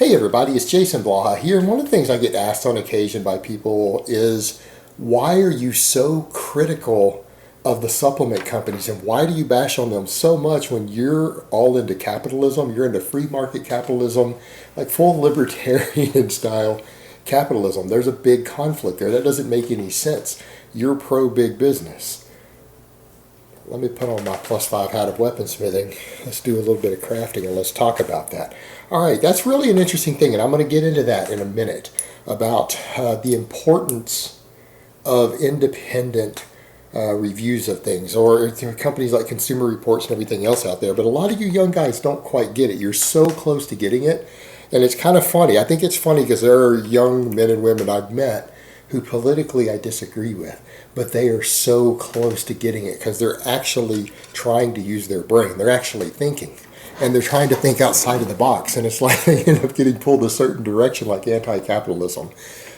Hey everybody, it's Jason Blaha here, and one of the things I get asked on occasion by people is, why are you so critical of the supplement companies, and why do you bash on them so much when you're all into capitalism, you're into free market capitalism, like full libertarian style capitalism? There's a big conflict there. That doesn't make any sense. You're pro big business. Let me put on my +5 hat of weaponsmithing. Let's do a little bit of crafting and let's talk about that. All right, that's really an interesting thing, and I'm going to get into that in a minute about the importance of independent reviews of things, or companies like Consumer Reports and everything else out there. But a lot of you young guys don't quite get it. You're so close to getting it, and it's kind of funny. I think it's funny because there are young men and women I've met who politically I disagree with, but they are so close to getting it because they're actually trying to use their brain. They're actually thinking, and they're trying to think outside of the box, and it's like they end up getting pulled a certain direction, like anti-capitalism,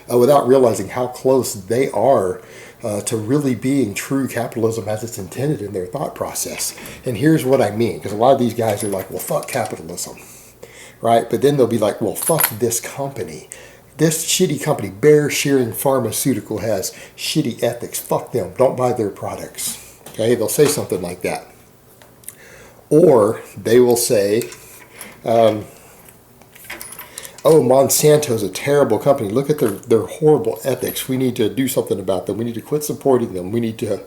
without realizing how close they are to really being true capitalism as it's intended in their thought process. And here's what I mean, because a lot of these guys are like, well, fuck capitalism, right? But then they'll be like, well, fuck this company. This shitty company, Bear Shearing Pharmaceutical, has shitty ethics. Fuck them. Don't buy their products. Okay, they'll say something like that. Or they will say, oh, Monsanto's a terrible company. Look at their horrible ethics. We need to do something about them. We need to quit supporting them. We need to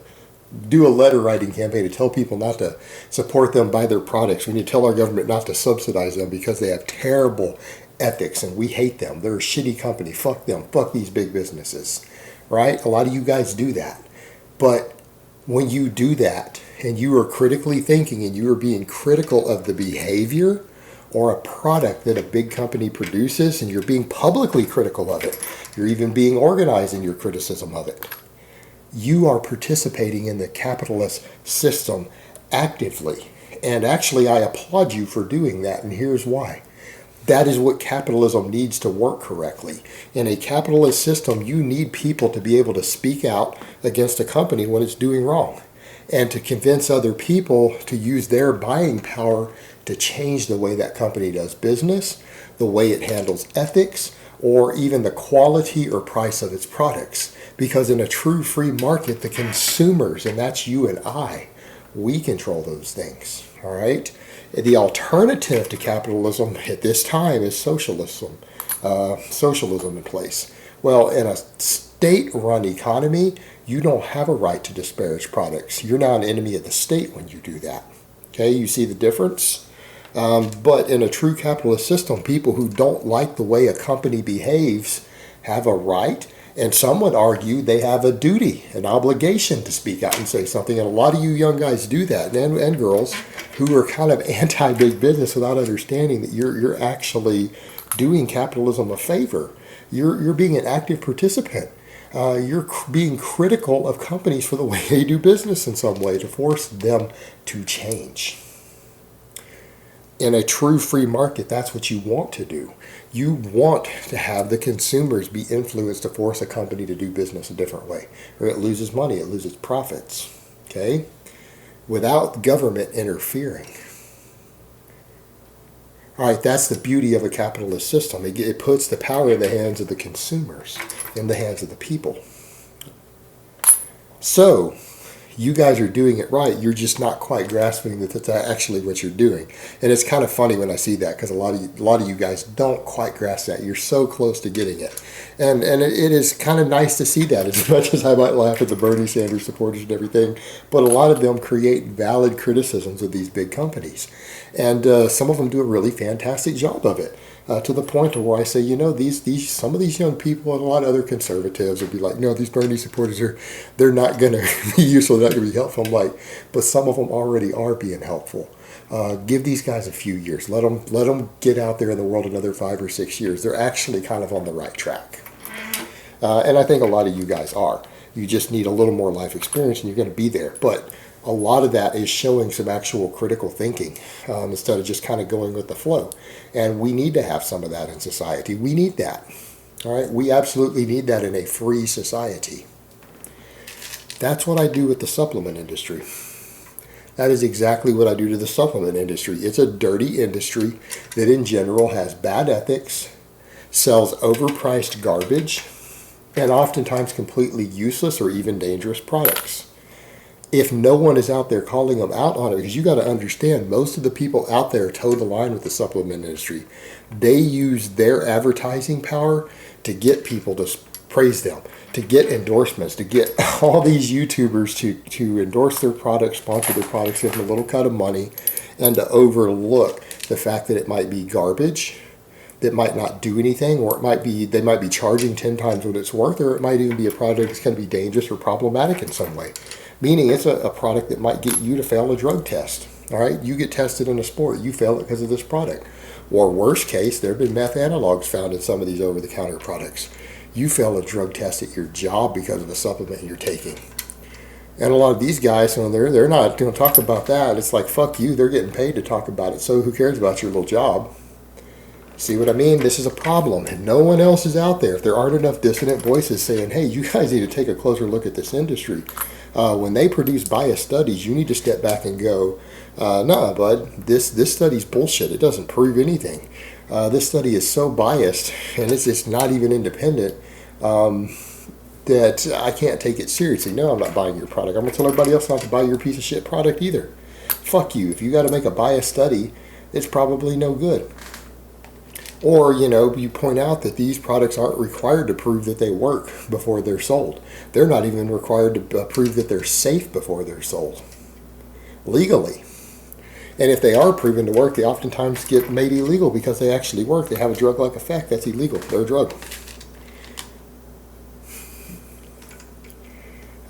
do a letter writing campaign to tell people not to support them, buy their products. We need to tell our government not to subsidize them because they have terrible ethics and we hate them. They're a shitty company. Fuck them. Fuck these big businesses. Right? A lot of you guys do that. But when you do that and you are critically thinking and you are being critical of the behavior or a product that a big company produces, and you're being publicly critical of it, you're even being organized in your criticism of it, you are participating in the capitalist system actively. And actually, I applaud you for doing that, and here's why. That is what capitalism needs to work correctly. In a capitalist system, you need people to be able to speak out against a company when it's doing wrong, and to convince other people to use their buying power to change the way that company does business, the way it handles ethics, or even the quality or price of its products. Because in a true free market, the consumers, and that's you and I, we control those things. All right? The alternative to capitalism at this time is socialism. Socialism in place. Well, in a state-run economy, you don't have a right to disparage products. You're not an enemy of the state when you do that. Okay, you see the difference? But in a true capitalist system, people who don't like the way a company behaves have a right, and some would argue they have a duty, an obligation to speak out and say something. And a lot of you young guys do that, and girls, who are kind of anti-big business without understanding that you're actually doing capitalism a favor. You're being an active participant. You're being critical of companies for the way they do business in some way to force them to change. In a true free market, that's what you want to do. You want to have the consumers be influenced to force a company to do business a different way, or it loses money, it loses profits, okay? Without government interfering. All right, that's the beauty of a capitalist system. It puts the power in the hands of the consumers, in the hands of the people. So, you guys are doing it right. You're just not quite grasping that that's actually what you're doing. And it's kind of funny when I see that, because a lot of you guys don't quite grasp that. You're so close to getting it. And it is kind of nice to see that, as much as I might laugh at the Bernie Sanders supporters and everything. But a lot of them create valid criticisms of these big companies. And some of them do a really fantastic job of it. To the point where I say, some of these young people and a lot of other conservatives would be like, no, these Bernie supporters they're not going to be useful, they're not going to be helpful. I'm like, but some of them already are being helpful. Give these guys a few years. Let them get out there in the world another 5 or 6 years. They're actually kind of on the right track. And I think a lot of you guys are. You just need a little more life experience and you're going to be there. But a lot of that is showing some actual critical thinking instead of just kind of going with the flow. And we need to have some of that in society. We need that. All right? We absolutely need that in a free society. That's what I do with the supplement industry. That is exactly what I do to the supplement industry. It's a dirty industry that in general has bad ethics, sells overpriced garbage, and oftentimes completely useless or even dangerous products. If no one is out there calling them out on it, because you got to understand, most of the people out there toe the line with the supplement industry. They use their advertising power to get people to praise them, to get endorsements, to get all these YouTubers to endorse their products, sponsor their products, give them a little cut of money, and to overlook the fact that it might be garbage, that might not do anything, or they might be charging 10 times what it's worth, or it might even be a product that's going to be dangerous or problematic in some way. Meaning it's a product that might get you to fail a drug test. All right, you get tested in a sport, you fail it because of this product. Or worst case, there have been meth analogs found in some of these over-the-counter products. You fail a drug test at your job because of a supplement you're taking. And a lot of these guys, when they're not going to talk about that, it's like, fuck you, they're getting paid to talk about it, so who cares about your little job? See what I mean? This is a problem, and no one else is out there. If there aren't enough dissonant voices saying, hey, you guys need to take a closer look at this industry. When they produce biased studies, you need to step back and go, nah, bud, this study's bullshit. It doesn't prove anything. This study is so biased, and it's not even independent, that I can't take it seriously. No, I'm not buying your product. I'm going to tell everybody else not to buy your piece of shit product either. Fuck you. If you got to make a biased study, it's probably no good. Or, you point out that these products aren't required to prove that they work before they're sold. They're not even required to prove that they're safe before they're sold, legally. And if they are proven to work, they oftentimes get made illegal because they actually work. They have a drug-like effect. That's illegal. They're a drug.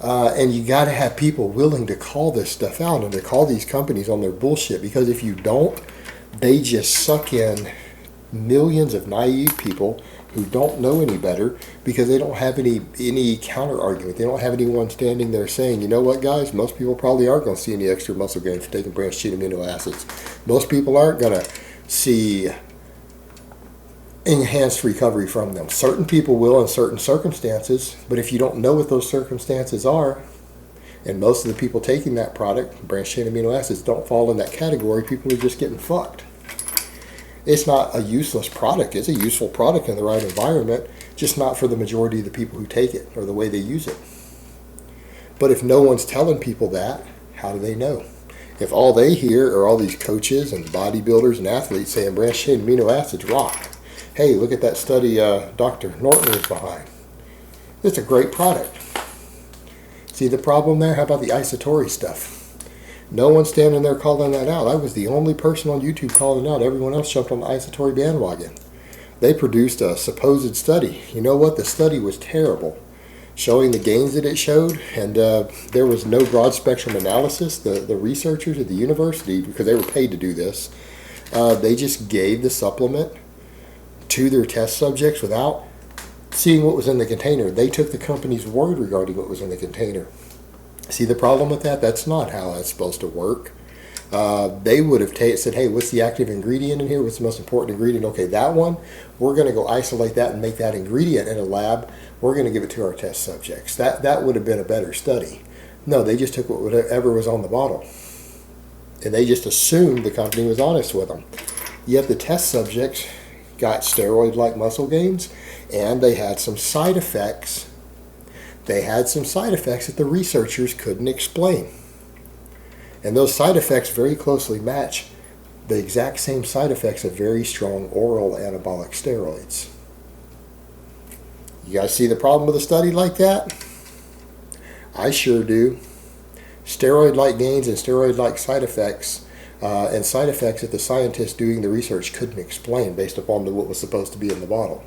And you got to have people willing to call this stuff out and to call these companies on their bullshit, because if you don't, they just suck in millions of naive people who don't know any better because they don't have any counter argument. They don't have anyone standing there saying, you know what, guys, most people probably aren't going to see any extra muscle gain from taking branched chain amino acids. Most people aren't going to see enhanced recovery from them. Certain people will in certain circumstances, but if you don't know what those circumstances are, and most of the people taking that product, branched chain amino acids, don't fall in that category, people are just getting fucked. It's not a useless product. It's a useful product in the right environment, just not for the majority of the people who take it or the way they use it. But if no one's telling people that, how do they know? If all they hear are all these coaches and bodybuilders and athletes saying branched chain amino acids rock. Hey, look at that study Dr. Norton was behind. It's a great product. See the problem there? How about the isotory stuff? No one's standing there calling that out. I was the only person on YouTube calling it out. Everyone else jumped on the isotory bandwagon. They produced a supposed study. You know what? The study was terrible, showing the gains that it showed, and there was no broad spectrum analysis. The researchers at the university, because they were paid to do this, they just gave the supplement to their test subjects without seeing what was in the container. They took the company's word regarding what was in the container. See the problem with that? That's not how that's supposed to work. They would have said, hey, what's the active ingredient in here? What's the most important ingredient? Okay, that one, we're going to go isolate that and make that ingredient in a lab. We're going to give it to our test subjects. That would have been a better study. No, they just took whatever was on the bottle. And they just assumed the company was honest with them. Yet the test subjects got steroid-like muscle gains, and they had some side effects. They had some side effects that the researchers couldn't explain. And those side effects very closely match the exact same side effects of very strong oral anabolic steroids. You guys see the problem with a study like that? I sure do. Steroid-like gains and steroid-like side effects, and side effects that the scientists doing the research couldn't explain based upon what was supposed to be in the bottle.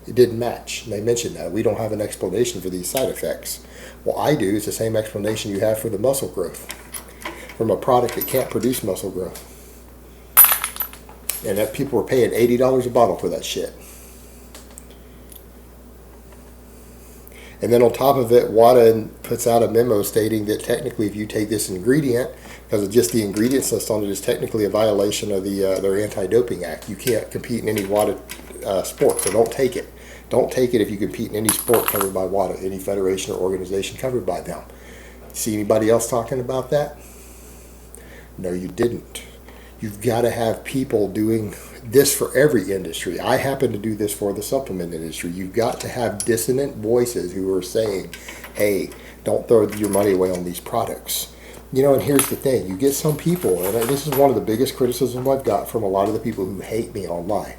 It didn't match. And they mentioned that. We don't have an explanation for these side effects. Well, I do. It's the same explanation you have for the muscle growth from a product that can't produce muscle growth. And that people were paying $80 a bottle for that shit. And then on top of it, WADA puts out a memo stating that technically if you take this ingredient, because just the ingredients list on it is technically a violation of their Anti-Doping Act. You can't compete in any WADA sport, so don't take it. Don't take it if you compete in any sport covered by WADA, any federation or organization covered by them. See anybody else talking about that? No, you didn't. You've got to have people doing this for every industry. I happen to do this for the supplement industry. You've got to have dissonant voices who are saying, hey, don't throw your money away on these products. You know, and here's the thing. You get some people, and this is one of the biggest criticisms I've got from a lot of the people who hate me online,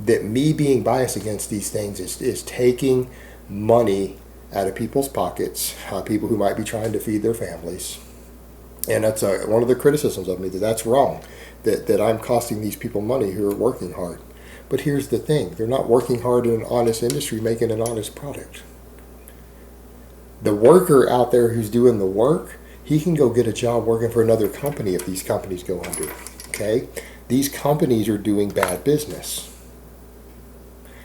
that me being biased against these things is taking money out of people's pockets, people who might be trying to feed their families. And that's one of the criticisms of me, that's wrong, that I'm costing these people money who are working hard. But here's the thing. They're not working hard in an honest industry making an honest product. The worker out there who's doing the work, he can go get a job working for another company if these companies go under. Okay? These companies are doing bad business.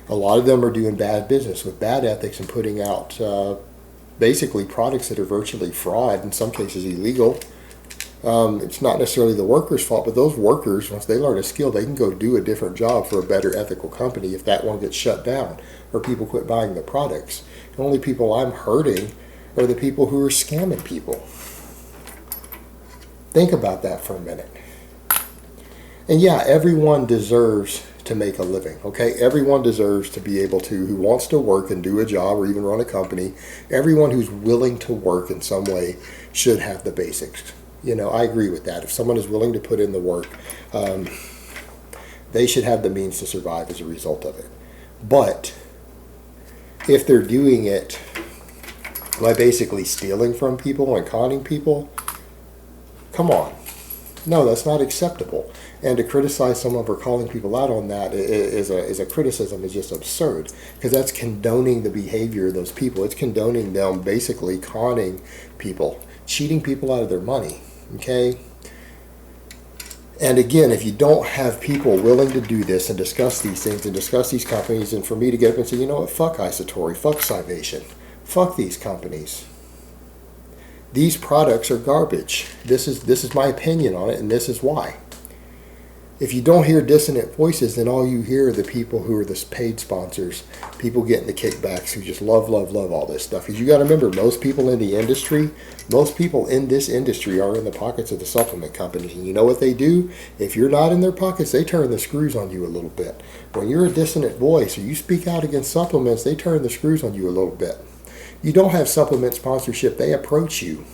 A lot of them are doing bad business with bad ethics and putting out basically products that are virtually fraud, in some cases illegal. It's not necessarily the worker's fault, but those workers, once they learn a skill, they can go do a different job for a better ethical company if that one gets shut down or people quit buying the products. The only people I'm hurting are the people who are scamming people. Think about that for a minute. And yeah, everyone deserves to make a living, okay? Everyone deserves to be able to, who wants to work and do a job or even run a company, everyone who's willing to work in some way should have the basics. You know, I agree with that. If someone is willing to put in the work, they should have the means to survive as a result of it. But if they're doing it by basically stealing from people and conning people, come on. No, that's not acceptable. And to criticize someone for calling people out on that is a criticism is just absurd, because that's condoning the behavior of those people. It's condoning them basically conning people, cheating people out of their money. Okay? And again, if you don't have people willing to do this and discuss these things and discuss these companies, and for me to get up and say, you know what, fuck Isatori, fuck Scivation, fuck these companies. These products are garbage. This is my opinion on it, and this is why. If you don't hear dissonant voices, then all you hear are the people who are the paid sponsors, people getting the kickbacks, who just love all this stuff. Because you got to remember, most people in the industry, most people in this industry are in the pockets of the supplement companies. And you know what they do? If you're not in their pockets, they turn the screws on you a little bit. When you're a dissonant voice or you speak out against supplements, they turn the screws on you a little bit. You don't have supplement sponsorship, they approach you,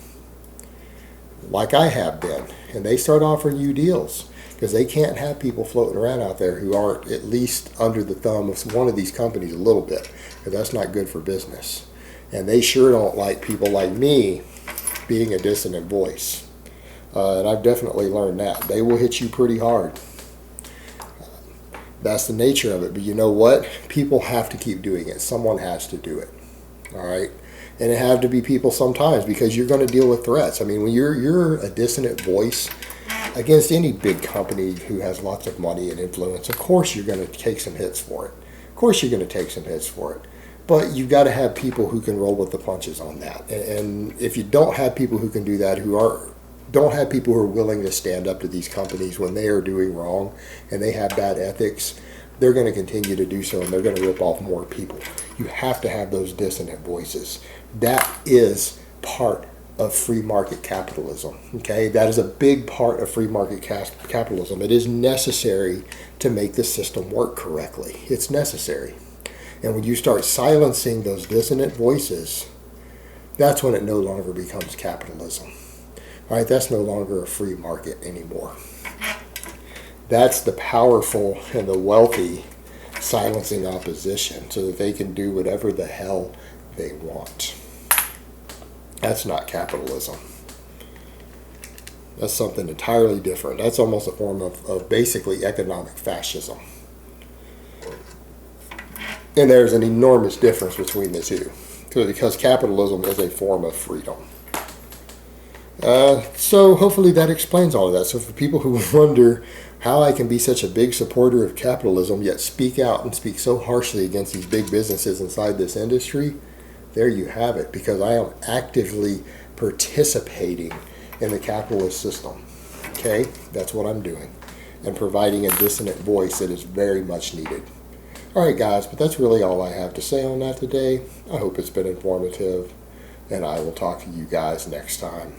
like I have been, and they start offering you deals. Because they can't have people floating around out there who aren't at least under the thumb of one of these companies a little bit, because that's not good for business. And they sure don't like people like me being a dissonant voice. And I've definitely learned that. They will hit you pretty hard. That's the nature of it. But you know what? People have to keep doing it. Someone has to do it. All right? And it have to be people sometimes, because you're going to deal with threats. I mean, when you're a dissonant voice against any big company who has lots of money and influence, of course you're going to take some hits for it. Of course you're going to take some hits for it. But you've got to have people who can roll with the punches on that. And if you don't have people who can do that, don't have people who are willing to stand up to these companies when they are doing wrong and they have bad ethics, they're going to continue to do so, and they're going to rip off more people. You have to have those dissonant voices. That is part of free market capitalism. Okay, that is a big part of free market capitalism. It is necessary to make the system work correctly. It's necessary. And when you start silencing those dissonant voices, that's when it no longer becomes capitalism. All right, that's no longer a free market anymore. That's the powerful and the wealthy silencing opposition so that they can do whatever the hell they want. That's not capitalism. That's something entirely different. That's almost a form of basically economic fascism. And there's an enormous difference between the two, because capitalism is a form of freedom. So hopefully that explains all of that. So for people who wonder how I can be such a big supporter of capitalism yet speak out and speak so harshly against these big businesses inside this industry, there you have it, because I am actively participating in the capitalist system. Okay? That's what I'm doing. And providing a dissonant voice that is very much needed. Alright guys, but that's really all I have to say on that today. I hope it's been informative, and I will talk to you guys next time.